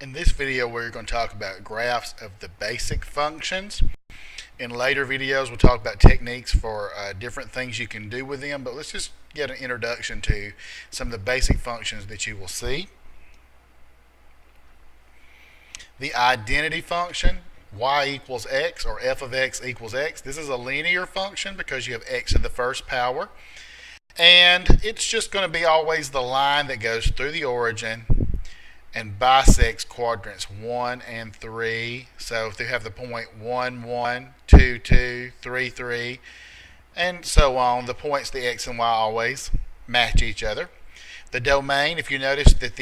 In this video, we're going to talk about graphs of the basic functions. In later videos, we'll talk about techniques for different things you can do with them, but let's just get an introduction to some of the basic functions that you will see. The identity function, y equals x, or f of x equals x. This is a linear function because you have x to the first power. And it's just going to be always the line that goes through the origin and bisects quadrants 1 and 3. So if they have the point 1, 1, 2, 2, 3, 3, and so on, the points, the x and y always match each other. The domain, if you notice that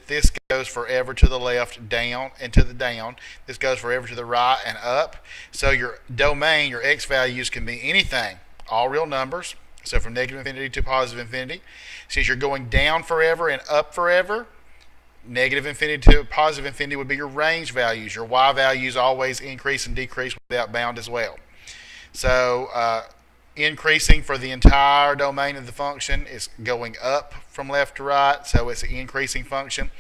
this goes forever to the left, down, and to the down. This goes forever to the right and up. So your domain, your x values can be anything, all real numbers. So from negative infinity to positive infinity. Since you're going down forever and up forever, negative infinity to positive infinity would be your range values. Your y values always increase and decrease without bound as well. So increasing for the entire domain of the function is going up from left to right, so it's an increasing function.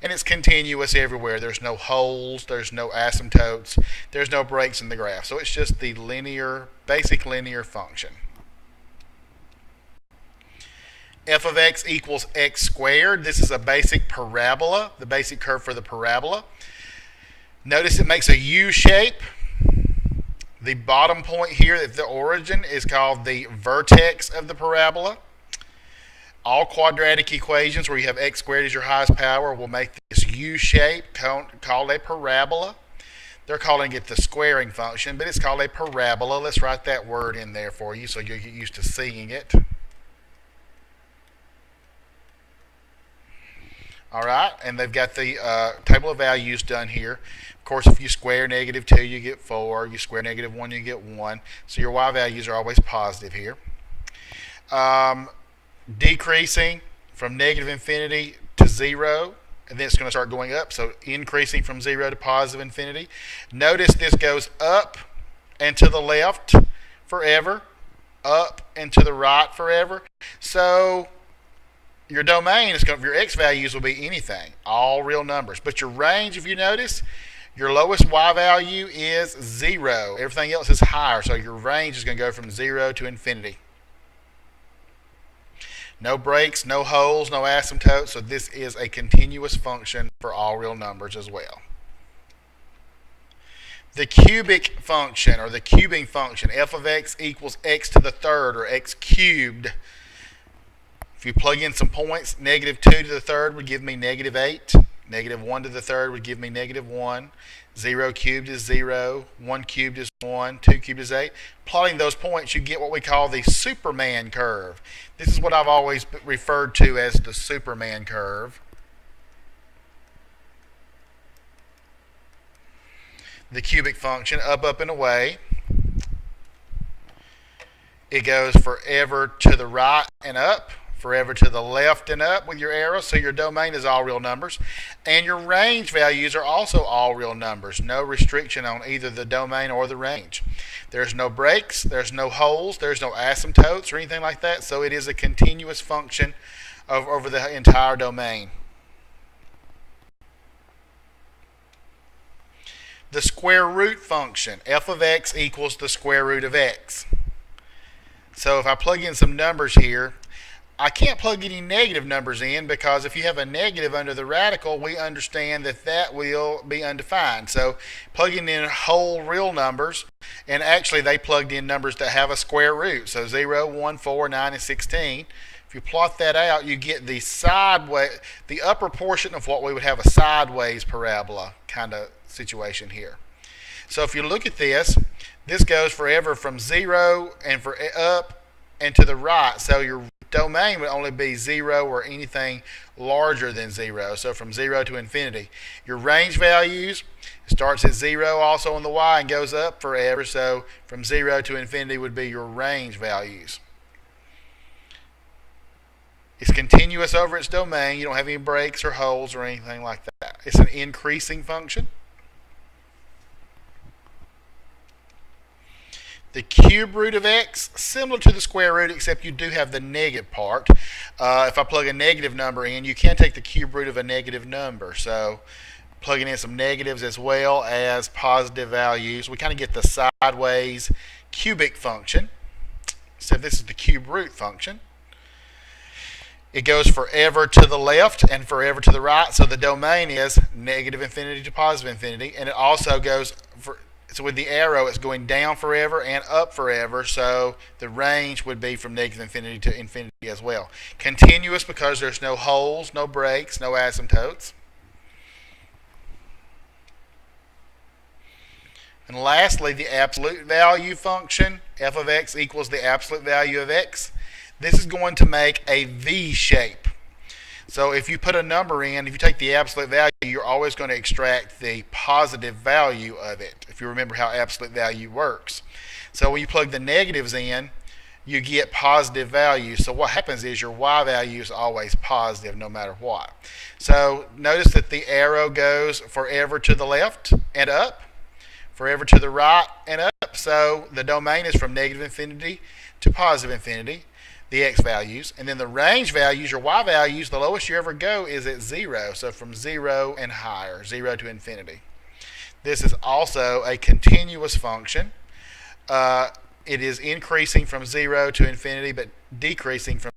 And it's continuous everywhere. There's no holes, there's no asymptotes, there's no breaks in the graph. So it's just the basic linear function. F of x equals x squared. This is a basic parabola, the basic curve for the parabola. Notice it makes a U shape. The bottom point here at the origin is called the vertex of the parabola. All quadratic equations where you have x squared as your highest power will make this U shape called a parabola. They're calling it the squaring function, but it's called a parabola. Let's write that word in there for you so you'll get used to seeing it. All right, and they've got the table of values done here. Of course, if you square negative 2, you get 4. You square negative 1, you get 1. So your y values are always positive here. Decreasing from negative infinity to 0, and then it's going to start going up. So increasing from 0 to positive infinity. Notice this goes up and to the left forever, up and to the right forever. So your domain is your x values will be anything, all real numbers. But your range, if you notice, your lowest y value is 0. Everything else is higher, so your range is going to go from 0 to infinity. No breaks, no holes, no asymptotes, so this is a continuous function for all real numbers as well. The cubic function, or the cubing function, f of x equals x to the third, or x cubed. If you plug in some points, negative 2 to the third would give me negative 8. Negative 1 to the third would give me negative 1. 0 cubed is 0. 1 cubed is 1. 2 cubed is 8. Plotting those points, you get what we call the Superman curve. This is what I've always referred to as the Superman curve. The cubic function, up, up, and away. It goes forever to the right and up, forever to the left and up with your arrow, so your domain is all real numbers. And your range values are also all real numbers. No restriction on either the domain or the range. There's no breaks, there's no holes, there's no asymptotes or anything like that, so it is a continuous function over the entire domain. The square root function, f of x equals the square root of x. So if I plug in some numbers here, I can't plug any negative numbers in because if you have a negative under the radical, we understand that that will be undefined. So plugging in whole real numbers, and actually they plugged in numbers that have a square root. So 0, 1, 4, 9, and 16. If you plot that out, you get the upper portion of what we would have a sideways parabola kind of situation here. So if you look at this goes forever from 0 and for up and to the right. So your domain would only be 0 or anything larger than 0. So from 0 to infinity. Your range values starts at 0 also on the y and goes up forever. So from 0 to infinity would be your range values. It's continuous over its domain. You don't have any breaks or holes or anything like that. It's an increasing function. The cube root of x, similar to the square root, except you do have the negative part. If I plug a negative number in, you can't take the cube root of a negative number. So plugging in some negatives as well as positive values, we kind of get the sideways cubic function. So this is the cube root function. It goes forever to the left and forever to the right. So the domain is negative infinity to positive infinity. And it also goes so with the arrow, it's going down forever and up forever. So the range would be from negative infinity to infinity as well. Continuous because there's no holes, no breaks, no asymptotes. And lastly, the absolute value function, f of x equals the absolute value of x. This is going to make a V shape. So if you put a number in, if you take the absolute value, you're always going to extract the positive value of it, if you remember how absolute value works. So when you plug the negatives in, you get positive values. So what happens is your y value is always positive no matter what. So notice that the arrow goes forever to the left and up, forever to the right and up. So the domain is from negative infinity to positive infinity, the x values. And then the range values, your y values, the lowest you ever go is at 0. So from 0 and higher, 0 to infinity. This is also a continuous function. It is increasing from 0 to infinity, but decreasing from